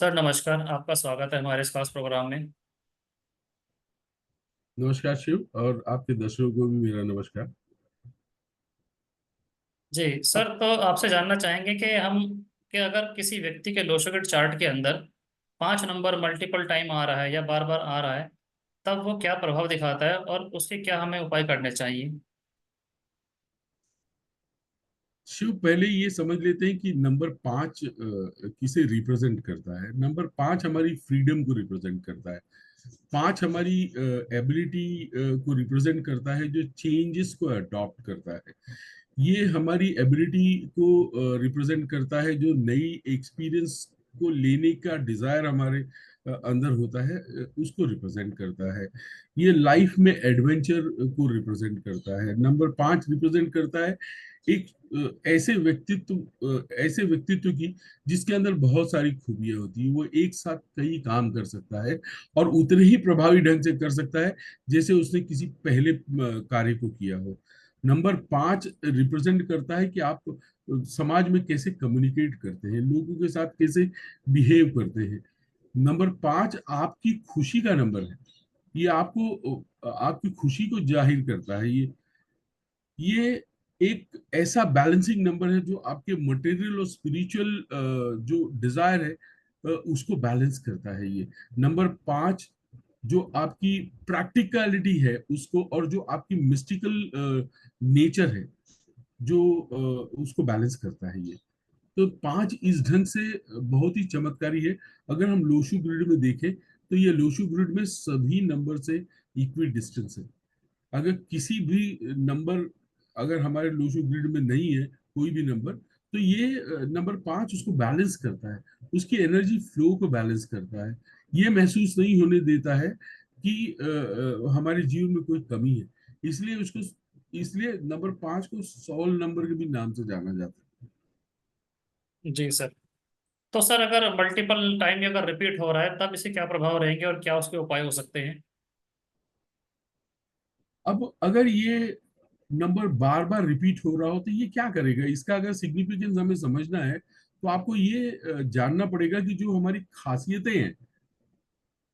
Sir नमस्कार। आपका स्वागत है हमारे इस खास प्रोग्राम में। नमस्कार शिव, और आपके दर्शकों को भी मेरा नमस्कार। जी सर, अब तो आपसे जानना चाहेंगे कि अगर किसी व्यक्ति के लोशोगेट चार्ट के अंदर 5 नंबर मल्टीपल टाइम आ रहा है या बार बार आ रहा है, तब वो क्या प्रभाव दिखाता है और उसके क्या हमें उपाय करने चाहिए। शिव, पहले ये समझ लेते हैं कि नंबर 5 किसे रिप्रेजेंट करता है। नंबर 5 हमारी फ्रीडम को रिप्रेजेंट करता है। 5 हमारी एबिलिटी को रिप्रेजेंट करता है, जो चेंजेस को अडॉप्ट करता है। ये हमारी एबिलिटी को रिप्रेजेंट करता है, जो नई एक्सपीरियंस को लेने का डिजायर हमारे अंदर होता है, उसको रिप्रेजेंट करता है। ये लाइफ में एडवेंचर को रिप्रेजेंट करता है। नंबर 5 रिप्रेजेंट करता है एक ऐसे व्यक्तित्व की जिसके अंदर बहुत सारी खूबियां होती है। वो एक साथ कई काम कर सकता है और उतने ही प्रभावी ढंग से कर सकता है जैसे उसने किसी पहले कार्य को किया हो। नंबर 5 रिप्रेजेंट करता है कि आप समाज में कैसे कम्युनिकेट करते हैं, लोगों के साथ कैसे बिहेव करते हैं। नंबर 5 आपकी खुशी का नंबर है। ये आपकी खुशी को जाहिर करता है। ये एक ऐसा बैलेंसिंग नंबर है जो आपके मटेरियल और स्पिरिचुअल जो डिजायर है उसको बैलेंस करता है। ये नंबर 5 जो आपकी प्रैक्टिकलिटी है उसको, और जो आपकी मिस्टिकल नेचर है, जो उसको बैलेंस करता है। ये तो 5 इस ढंग से बहुत ही चमत्कारी है। अगर हम लोशु ग्रिड में देखें तो ये लोशु ग्रिड में सभी नंबर से इक्वी डिस्टेंस है। अगर किसी भी नंबर, अगर हमारे लोशो ग्रिड में नहीं है कोई भी नंबर, तो ये नंबर 5 उसको बैलेंस करता है, उसकी एनर्जी फ्लो को बैलेंस करता है। ये महसूस नहीं होने देता है कि हमारे जीवन में कोई कमी है। इसलिए नंबर 5 को सॉल नंबर के भी नाम से जाना जाता है। जी सर। तो सर, अगर मल्टीपल टाइम अगर रिपीट हो रहा है तब इसे क्या प्रभाव रहेंगे और क्या उसके उपाय हो सकते हैं। अब अगर ये नंबर बार बार रिपीट हो रहा हो तो ये क्या करेगा, इसका अगर सिग्निफिकेंस हमें समझना है तो आपको ये जानना पड़ेगा कि जो हमारी खासियतें हैं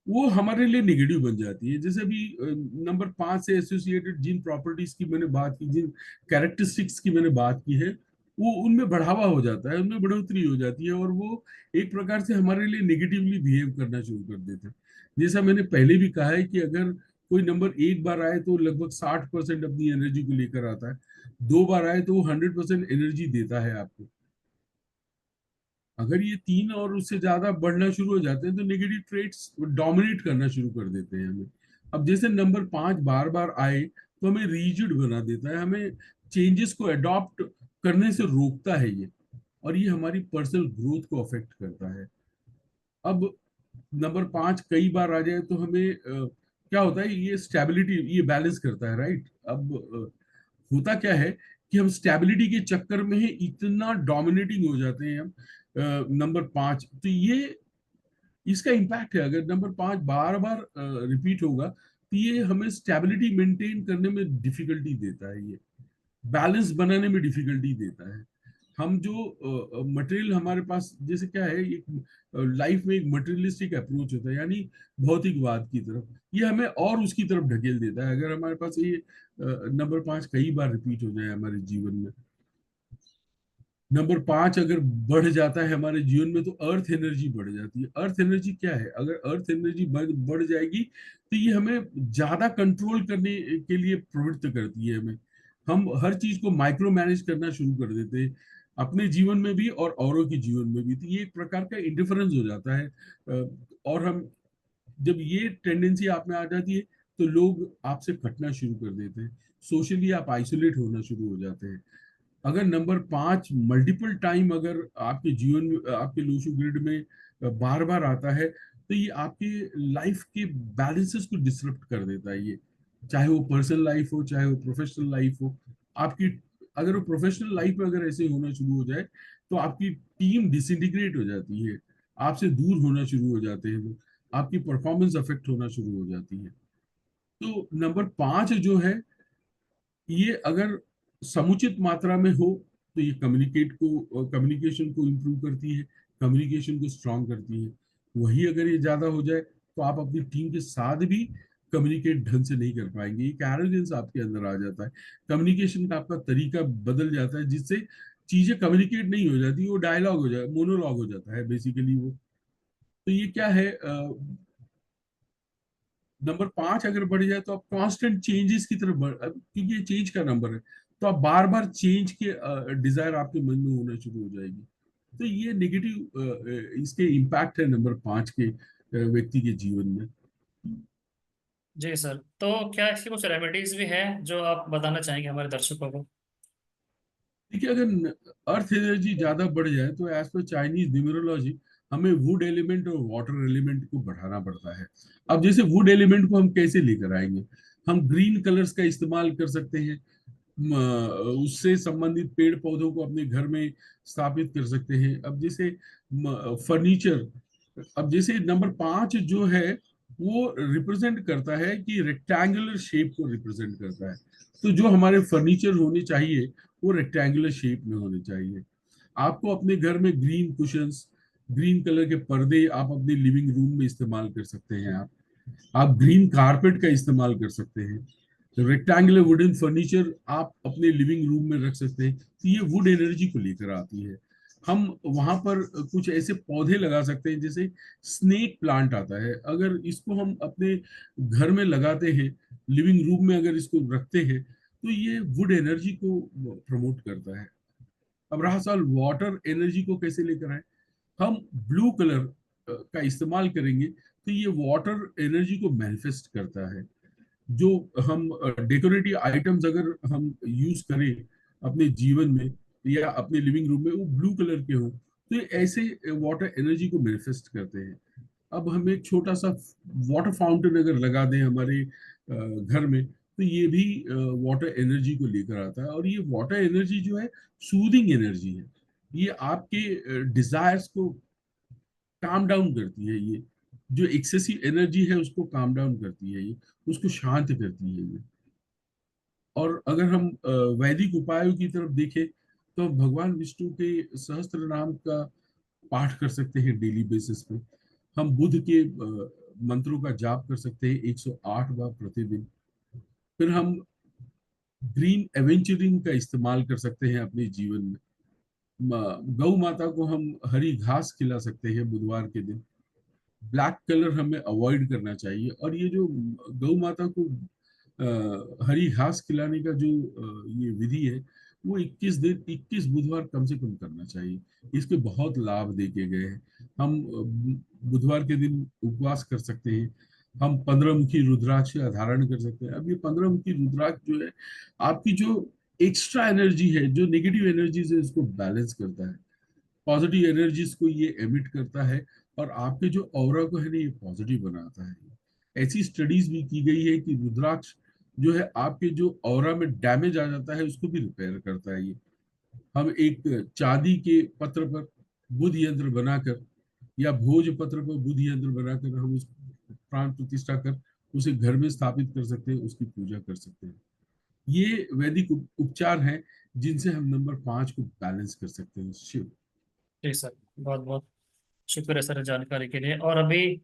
वो हमारे लिए नेगेटिव बन जाती है। जैसे अभी नंबर 5 से एसोसिएटेड जिन प्रॉपर्टीज की मैंने बात की, जिन कैरेक्टरिस्टिक्स की मैंने बात की है, वो उनमें बढ़ावा हो जाता है, उनमें बढ़ोतरी हो जाती है, और वो एक प्रकार से हमारे लिए नेगेटिवली बिहेव करना शुरू कर देते हैं। जैसा मैंने पहले भी कहा है कि अगर कोई नंबर एक बार आए तो लगभग 60% अपनी एनर्जी को लेकर आता है, दो बार आए तो वो 100% एनर्जी देता है आपको। अगर ये तीन और उससे ज्यादा बढ़ना शुरू हो जाते हैं तो नेगेटिव ट्रेट्स डोमिनेट करना शुरू कर देते हैं हमें। अब जैसे नंबर 5 बार बार आए तो हमें रिजिड बना देता है, हमें चेंजेस को अडॉप्ट करने से रोकता है ये, और ये हमारी पर्सनल ग्रोथ को अफेक्ट करता है। अब नंबर 5 कई बार आ जाए तो हमें क्या होता है, ये स्टेबिलिटी, ये बैलेंस करता है, राइट। अब होता क्या है कि हम स्टेबिलिटी के चक्कर में ही इतना डोमिनेटिंग हो जाते हैं हम। नंबर 5 तो ये इसका इम्पैक्ट है। अगर नंबर 5 बार बार रिपीट होगा तो ये हमें स्टेबिलिटी मेंटेन करने में डिफिकल्टी देता है, ये बैलेंस बनाने में डिफिकल्टी देता है। हम जो मटेरियल हमारे पास, जैसे क्या है, एक लाइफ में एक मटेरियलिस्टिक अप्रोच होता है, यानी भौतिकवाद की तरफ, ये हमें और उसकी तरफ ढकेल देता है अगर हमारे पास ये नंबर 5 कई बार रिपीट हो जाए हमारे जीवन में। नंबर 5 अगर बढ़ जाता है हमारे जीवन में तो अर्थ एनर्जी बढ़ जाती है। अर्थ एनर्जी क्या है, अगर अर्थ एनर्जी बढ़ जाएगी तो ये हमें ज्यादा कंट्रोल करने के लिए प्रवृत्त करती है हमें। हम हर चीज को माइक्रो मैनेज करना शुरू कर देते हैं, अपने जीवन में भी और औरों के जीवन में भी। तो ये एक प्रकार का इंडिफरेंस हो जाता है। और हम, जब ये टेंडेंसी आप में आ जाती है तो लोग आपसे कटना शुरू कर देते हैं, सोशली आप आइसोलेट होना शुरू हो जाते हैं। अगर नंबर 5 मल्टीपल टाइम अगर आपके जीवन में, आपके लोशो ग्रिड में बार बार आता है तो ये आपके लाइफ के बैलेंसेस को डिसरप्ट कर देता है। ये चाहे वो पर्सनल लाइफ हो, चाहे वो प्रोफेशनल लाइफ हो। आपकी, अगर वो प्रोफेशनल लाइफ में अगर ऐसे होना शुरू हो जाए तो आपकी टीम डिसइंटीग्रेट हो जाती है, आपसे दूर होना शुरू हो जाते हैं लोग, आपकी परफॉर्मेंस अफेक्ट होना शुरू हो जाती है। तो नंबर 5 जो है, ये अगर समुचित मात्रा में हो तो ये कम्युनिकेशन को इम्प्रूव करती है, कम्युनिकेशन को स्ट्रांग करती है। वही अगर ये ज्यादा हो जाए तो आप अपनी टीम के साथ भी कम्युनिकेट ढंग से नहीं कर पाएंगे। एक एरोगेंस आपके अंदर आ जाता है, कम्युनिकेशन का आपका तरीका बदल जाता है, जिससे चीजें कम्युनिकेट नहीं हो जाती, वो डायलॉग हो जाए, मोनोलॉग हो जाता है बेसिकली वो। तो ये क्या है, नंबर 5 अगर बढ़ जाए तो आप कांस्टेंट चेंजेस की तरफ क्योंकि ये चेंज का नंबर है, तो आप बार बार चेंज के डिजायर आपके मन में होना शुरू हो जाएगी। तो ये नेगेटिव इसके इम्पैक्ट है नंबर 5 के व्यक्ति के जीवन में। जी सर, तो क्या इसकी कुछ रेमेडीज भी हैं जो आप बताना चाहेंगे हमारे दर्शकों को? देखिए, अगर अर्थ एनर्जी ज्यादा बढ़ जाए तो एज पर चाइनीज न्यूमरोलॉजी हमें वुड एलिमेंट और वाटर एलिमेंट को बढ़ाना पड़ता है। अब जैसे वुड एलिमेंट को हम कैसे लेकर आएंगे? हम ग्रीन कलर्स का इस्तेमाल कर सकते हैं, उससे संबंधित पेड़ पौधों को अपने घर में स्थापित कर सकते हैं। अब जैसे फर्नीचर, अब जैसे नंबर 5 जो है वो रिप्रेजेंट करता है कि रेक्टेंगुलर शेप को रिप्रेजेंट करता है। तो जो हमारे फर्नीचर होने चाहिए वो रेक्टेंगुलर शेप में होने चाहिए। आपको अपने घर में ग्रीन कुशंस, ग्रीन कलर के पर्दे आप अपने लिविंग रूम में इस्तेमाल कर सकते हैं। आप ग्रीन कारपेट का इस्तेमाल कर सकते हैं। तो रेक्टेंगुलर वुडन फर्नीचर आप अपने लिविंग रूम में रख सकते हैं। तो ये वुड एनर्जी को लेकर आती है। हम वहां पर कुछ ऐसे पौधे लगा सकते हैं, जैसे स्नेक प्लांट आता है, अगर इसको हम अपने घर में लगाते हैं, लिविंग रूम में अगर इसको रखते हैं, तो ये वुड एनर्जी को प्रमोट करता है। अब रहा सवाल वाटर एनर्जी को कैसे लेकर आए, हम ब्लू कलर का इस्तेमाल करेंगे तो ये वाटर एनर्जी को मैनिफेस्ट करता है। जो हम डेकोरेटिव आइटम्स अगर हम यूज करें अपने जीवन में या अपने लिविंग रूम में, वो ब्लू कलर के हो, तो ये ऐसे वाटर एनर्जी को मैनिफेस्ट करते हैं। अब हम एक छोटा सा वाटर फाउंटेन अगर लगा दें हमारे घर में, तो ये भी वाटर एनर्जी को लेकर आता है। और ये वाटर एनर्जी जो है सूदिंग एनर्जी है, ये आपके डिजायर्स को काम डाउन करती है। ये जो एक्सेसिव एनर्जी है उसको काम डाउन करती है, ये उसको शांत करती है ये। और अगर हम वैदिक उपायों की तरफ देखें तो भगवान विष्णु के सहस्त्र नाम का पाठ कर सकते हैं डेली बेसिस पे। हम बुध के मंत्रों का जाप कर सकते हैं 108 बार प्रतिदिन। फिर हम ग्रीन एवेंचरिंग का इस्तेमाल कर सकते हैं अपने जीवन में। गौ माता को हम हरी घास खिला सकते हैं बुधवार के दिन। ब्लैक कलर हमें अवॉइड करना चाहिए। और ये जो गौ माता को हरी घास खिलाने का जो ये विधि है, वो 21 दिन 21 बुधवार कम से कम करना चाहिए। इसके बहुत लाभ देखे गए हैं। हम बुधवार के दिन उपवास कर सकते हैं। हम 15 मुखी रुद्राक्ष का धारण कर सकते हैं। अब ये 15 मुखी रुद्राक्ष जो है आपकी जो एक्स्ट्रा एनर्जी है, जो नेगेटिव एनर्जीज है, उसको बैलेंस करता है। पॉजिटिव एनर्जीज को ये एमिट करता है और आपके जो ऑरा को है ना, ये पॉजिटिव बनाता है। ऐसी स्टडीज भी की गई है कि रुद्राक्ष जो है आपके जो ऑरा में डैमेज आ जाता है उसको भी रिपेयर करता है ये। हम एक चांदी के पत्र पर बुध यंत्र बनाकर या भोज पत्र पर बुध यंत्र बनाकर हम उस प्राण प्रतिष्ठा कर उसे घर में स्थापित कर सकते हैं, उसकी पूजा कर सकते हैं। ये वैदिक उपचार हैं जिनसे हम नंबर 5 को बैलेंस कर सकते हैं। शिव। जी सर, बहुत बहुत शुक्र है सर जानकारी के लिए। और अभी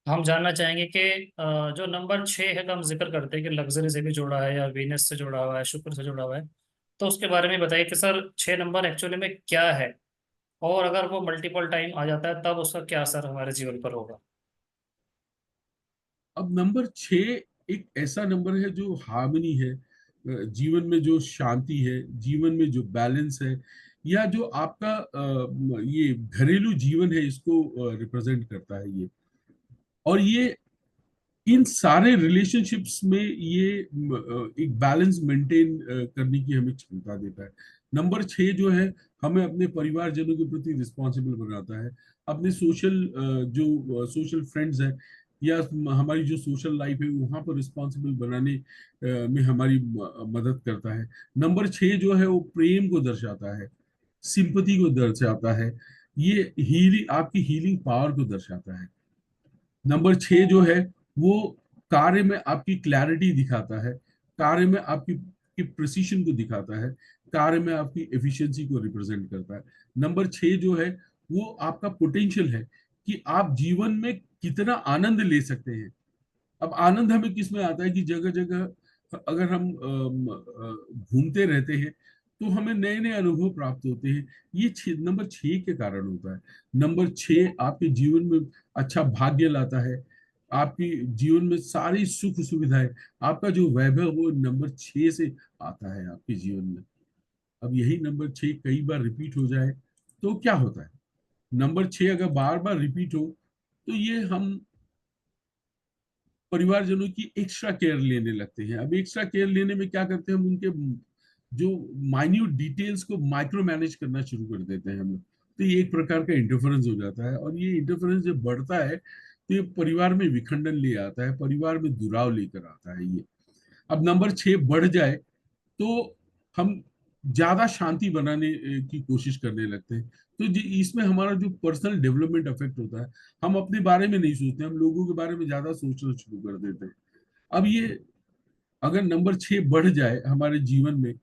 हम जानना चाहेंगे कि जो नंबर 6 है का हम जिक्र करते हैं कि लग्जरी से भी जुड़ा है या वीनस से जुड़ा हुआ है, शुक्र से जुड़ा हुआ है, तो उसके बारे में बताइए कि सर 6 नंबर एक्चुअली में क्या है, और अगर वो मल्टीपल टाइम आ जाता है तब उसका क्या असर हमारे जीवन पर होगा? अब नंबर 6 एक ऐसा नंबर है जो हार्मनी है, जीवन में जो शांति है, जीवन में जो बैलेंस है, या जो आपका ये घरेलू जीवन है, इसको रिप्रेजेंट करता है ये। और ये इन सारे रिलेशनशिप्स में ये एक बैलेंस मेंटेन करने की हमें क्षमता देता है। नंबर 6 जो है हमें अपने परिवारजनों के प्रति रिस्पॉन्सिबल बनाता है। अपने सोशल जो सोशल फ्रेंड्स हैं या हमारी जो सोशल लाइफ है वहां पर रिस्पॉन्सिबल बनाने में हमारी मदद करता है। नंबर 6 जो है वो प्रेम को दर्शाता है, सिंपथी को दर्शाता है, ये हीलिंग, आपकी हीलिंग पावर को दर्शाता है। नंबर 6 जो है वो कार्य में आपकी क्लैरिटी दिखाता है, कार्य में आपकी की प्रिसीशन को दिखाता है, कार्य में आपकी एफिशिएंसी को रिप्रेजेंट करता है। नंबर 6 जो है वो आपका पोटेंशियल है कि आप जीवन में कितना आनंद ले सकते हैं। अब आनंद हमें किस में आता है कि जगह जगह अगर हम घूमते रहते हैं तो हमें नए नए अनुभव प्राप्त होते हैं। ये नंबर 6 के कारण होता है। नंबर 6 आपके जीवन में अच्छा भाग्य लाता है। आपकी जीवन में सारी सुख सुविधाएं, आपका जो वैभव वो नंबर 6 से आता है आपके जीवन में। अब यही नंबर 6 कई बार रिपीट हो जाए तो क्या होता है? नंबर 6 अगर बार बार रिपीट हो तो ये हम परिवारजनों की एक्स्ट्रा केयर लेने लगते हैं। अब एक्स्ट्रा केयर लेने में क्या करते हैं, हम उनके जो माइन्यूट डिटेल्स को माइक्रो मैनेज करना शुरू कर देते हैं हम लोग। तो ये एक प्रकार का इंटरफेरेंस हो जाता है, और ये इंटरफेरेंस जब बढ़ता है तो ये परिवार में विखंडन ले आता है, परिवार में दुराव लेकर आता है ये। अब नंबर 6 बढ़ जाए तो हम ज्यादा शांति बनाने की कोशिश करने लगते हैं। तो इसमें हमारा जो पर्सनल डेवलपमेंट अफेक्ट होता है, हम अपने बारे में नहीं सोचते, हम लोगों के बारे में ज्यादा सोचना शुरू कर देते हैं। अब ये अगर नंबर 6 बढ़ जाए हमारे जीवन में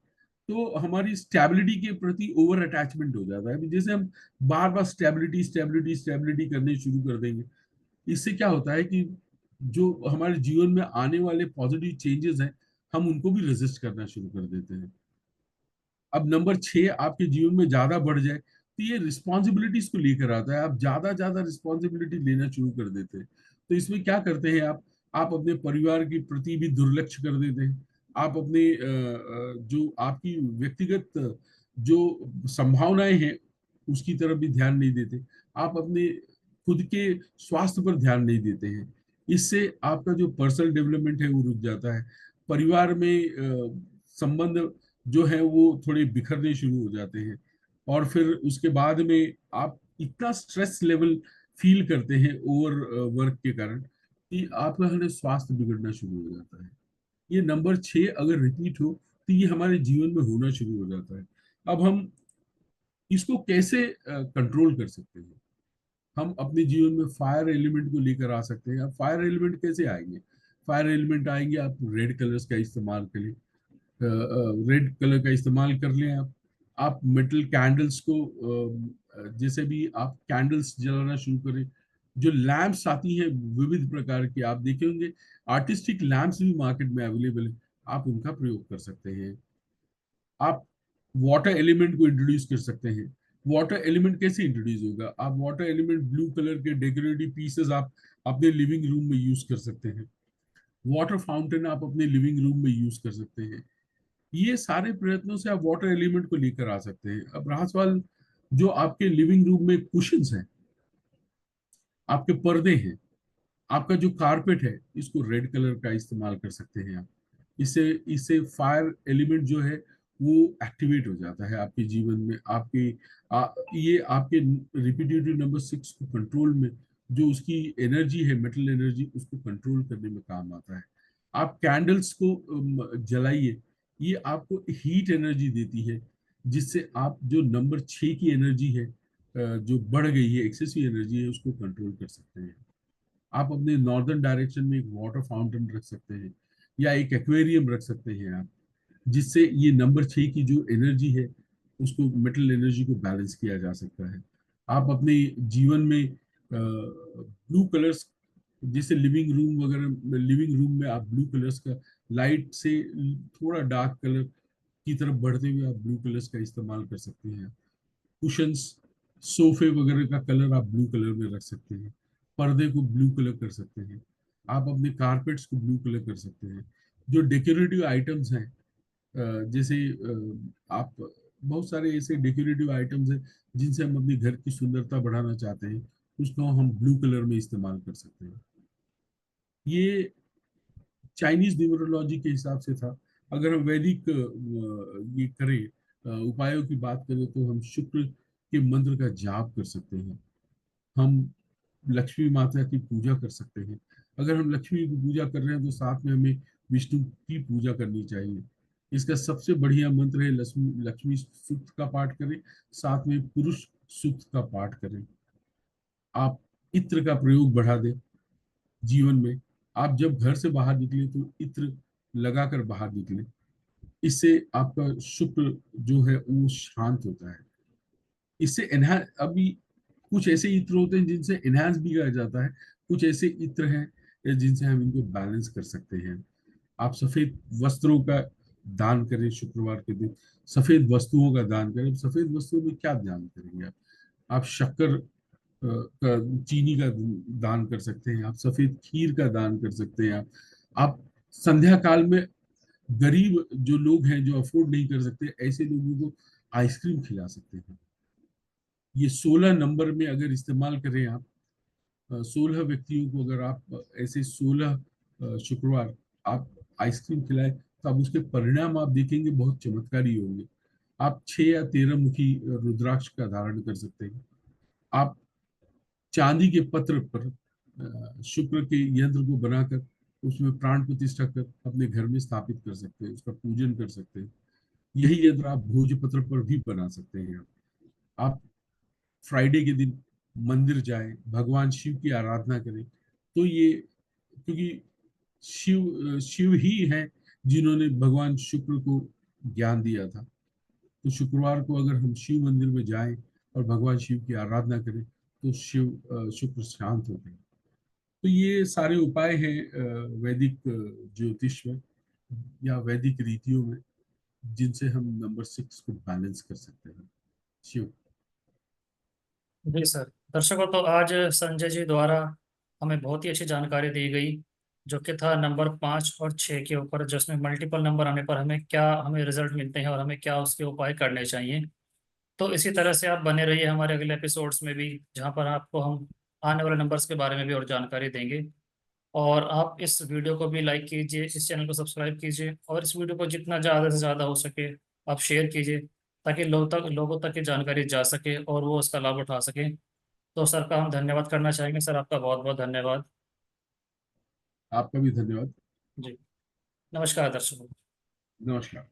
तो हमारी स्टेबिलिटी के प्रति ओवर अटैचमेंट हो जाता है। अभी जैसे हम बार बार स्टेबिलिटी स्टेबिलिटी स्टेबिलिटी करने शुरू कर देंगे, इससे क्या होता है कि जो हमारे जीवन में आने वाले पॉजिटिव चेंजेस हैं, हम उनको भी रेजिस्ट करना शुरू कर देते हैं। अब नंबर 6 आपके जीवन में ज्यादा बढ़ जाए तो ये रिस्पॉन्सिबिलिटीज को लेकर आता है। आप ज्यादा ज्यादा रिस्पॉन्सिबिलिटी लेना शुरू कर देते हैं। तो इसमें क्या करते हैं आप अपने परिवार के प्रति भी दुर्लक्ष्य कर देते हैं। आप अपने जो आपकी व्यक्तिगत जो संभावनाएं हैं उसकी तरफ भी ध्यान नहीं देते। आप अपने खुद के स्वास्थ्य पर ध्यान नहीं देते हैं। इससे आपका जो पर्सनल डेवलपमेंट है वो रुक जाता है। परिवार में संबंध जो है वो थोड़े बिखरने शुरू हो जाते हैं, और फिर उसके बाद में आप इतना स्ट्रेस लेवल फील करते हैं ओवर वर्क के कारण कि आपका है ना स्वास्थ्य बिगड़ना शुरू हो जाता है। ये नंबर 6 अगर रिपीट हो तो ये हमारे जीवन में होना शुरू हो जाता है। अब हम इसको कैसे कंट्रोल कर सकते हैं? हम अपने जीवन में फायर एलिमेंट को लेकर आ सकते हैं। अब फायर एलिमेंट कैसे आएंगे? फायर एलिमेंट आएंगे, आप रेड कलर्स का इस्तेमाल करें, रेड कलर का इस्तेमाल कर लें। आप मेटल कैंडल्स को जैसे भी आप कैंडल्स जलाना शुरू करें। जो लैंप्स आती हैं विविध प्रकार की, आप देखे होंगे आर्टिस्टिक लैंप्स भी मार्केट में अवेलेबल है, आप उनका प्रयोग कर सकते हैं। आप वाटर एलिमेंट को इंट्रोड्यूस कर सकते हैं। वाटर एलिमेंट कैसे इंट्रोड्यूस होगा? आप वाटर एलिमेंट ब्लू कलर के डेकोरेटिव पीसेस आप अपने लिविंग रूम में यूज कर सकते हैं। वाटर फाउंटेन आप अपने लिविंग रूम में यूज कर सकते हैं। ये सारे प्रयत्नों से आप वाटर एलिमेंट को लेकर आ सकते हैं। अब रहा सवाल जो आपके लिविंग रूम में कुशंस हैं, आपके पर्दे हैं, आपका जो कारपेट है, इसको रेड कलर का इस्तेमाल कर सकते हैं आप। इससे इससे फायर एलिमेंट जो है वो एक्टिवेट हो जाता है आपके जीवन में। ये आपके रिपीटेटिव नंबर 6 को कंट्रोल में, जो उसकी एनर्जी है मेटल एनर्जी, उसको कंट्रोल करने में काम आता है। आप कैंडल्स को जलाइए, ये आपको हीट एनर्जी देती है, जिससे आप जो नंबर 6 की एनर्जी है जो बढ़ गई है, एक्सेसिव एनर्जी है, उसको कंट्रोल कर सकते हैं। आप अपने नॉर्दर्न डायरेक्शन में एक वाटर फाउंटेन रख सकते हैं, या एक एक्वेरियम रख सकते हैं आप, जिससे ये नंबर 6 की जो एनर्जी है उसको मेटल एनर्जी को बैलेंस किया जा सकता है। आप अपने जीवन में ब्लू कलर्स, जैसे लिविंग रूम में आप ब्लू कलर्स का, लाइट से थोड़ा डार्क कलर की तरफ बढ़ते हुए आप ब्लू कलर्स का इस्तेमाल कर सकते हैं। कुशंस, सोफे वगैरह का कलर आप ब्लू कलर में रख सकते हैं। पर्दे को ब्लू कलर कर सकते हैं। आप अपने कारपेट्स को ब्लू कलर कर सकते हैं। जो डेकोरेटिव आइटम्स हैं, जैसे आप बहुत सारे ऐसे डेकोरेटिव आइटम्स हैं जिनसे हम अपने घर की सुंदरता बढ़ाना चाहते हैं, उसको हम ब्लू कलर में इस्तेमाल कर सकते हैं। ये चाइनीज न्यूमरोलॉजी के हिसाब से था। अगर हम वैदिक ये करें, उपायों की बात करें, तो हम शुक्र के मंत्र का जाप कर सकते हैं। हम लक्ष्मी माता की पूजा कर सकते हैं। अगर हम लक्ष्मी की पूजा कर रहे हैं तो साथ में हमें विष्णु की पूजा करनी चाहिए। इसका सबसे बढ़िया मंत्र है लक्ष्मी लक्ष्मी सूक्त का पाठ करें, साथ में पुरुष सूक्त का पाठ करें। आप इत्र का प्रयोग बढ़ा दें जीवन में। आप जब घर से बाहर निकले तो इत्र लगाकर बाहर निकले। इससे आपका शुक्र जो है वो शांत होता है। इससे अभी कुछ ऐसे इत्र होते हैं जिनसे इनहेंस भी किया जाता है, कुछ ऐसे इत्र हैं जिनसे हम इनको बैलेंस कर सकते हैं। आप सफेद वस्त्रों का दान करें शुक्रवार के दिन, सफेद वस्तुओं का दान करें। सफेद वस्तुओं में क्या दान करेंगे आप शक्कर का, चीनी का दान कर सकते हैं, आप सफेद खीर का दान कर सकते हैं। आप संध्या काल में गरीब जो लोग हैं जो अफोर्ड नहीं कर सकते, ऐसे लोगों को आइसक्रीम खिला सकते हैं। ये 16 नंबर में अगर इस्तेमाल करें आप, 16 व्यक्तियों को अगर आप ऐसे 16 शुक्रवार आप आइसक्रीम खिलाए, तो आप उसके परिणाम आप देखेंगे बहुत चमत्कारी होंगे। आप 6 या 13 मुखी रुद्राक्ष का धारण कर सकते हैं। आप चांदी के पत्र पर शुक्र के यंत्र को बनाकर उसमें प्राण प्रतिष्ठा कर अपने घर में स्थापित कर सकते हैं, उसका पूजन कर सकते हैं। यही यंत्र आप भोजपत्र पर भी बना सकते हैं। आप फ्राइडे के दिन मंदिर जाएं, भगवान शिव की आराधना करें। तो ये, क्योंकि शिव ही हैं जिन्होंने भगवान शुक्र को ज्ञान दिया था, तो शुक्रवार को अगर हम शिव मंदिर में जाएं और भगवान शिव की आराधना करें तो शुक्र शांत होते हैं। तो ये सारे उपाय हैं वैदिक ज्योतिष में या वैदिक रीतियों में, जिनसे हम नंबर 6 को बैलेंस कर सकते हैं। शिव। जी सर। दर्शकों, तो आज संजय जी द्वारा हमें बहुत ही अच्छी जानकारी दी गई, जो कि था नंबर 5 और 6 के ऊपर, जिसमें मल्टीपल नंबर आने पर हमें रिजल्ट मिलते हैं और हमें क्या उसके उपाय करने चाहिए। तो इसी तरह से आप बने रहिए हमारे अगले एपिसोड्स में भी, जहाँ पर आपको हम आने वाले नंबर्स के बारे में भी और जानकारी देंगे। और आप इस वीडियो को भी लाइक कीजिए, इस चैनल को सब्सक्राइब कीजिए, और इस वीडियो को जितना ज़्यादा से ज़्यादा हो सके आप शेयर कीजिए, ताकि लोगों तक ये जानकारी जा सके और वो उसका लाभ उठा सकें। तो सर का हम धन्यवाद करना चाहेंगे। सर, आपका बहुत बहुत धन्यवाद। आपका भी धन्यवाद। जी। नमस्कार दर्शकों। नमस्कार।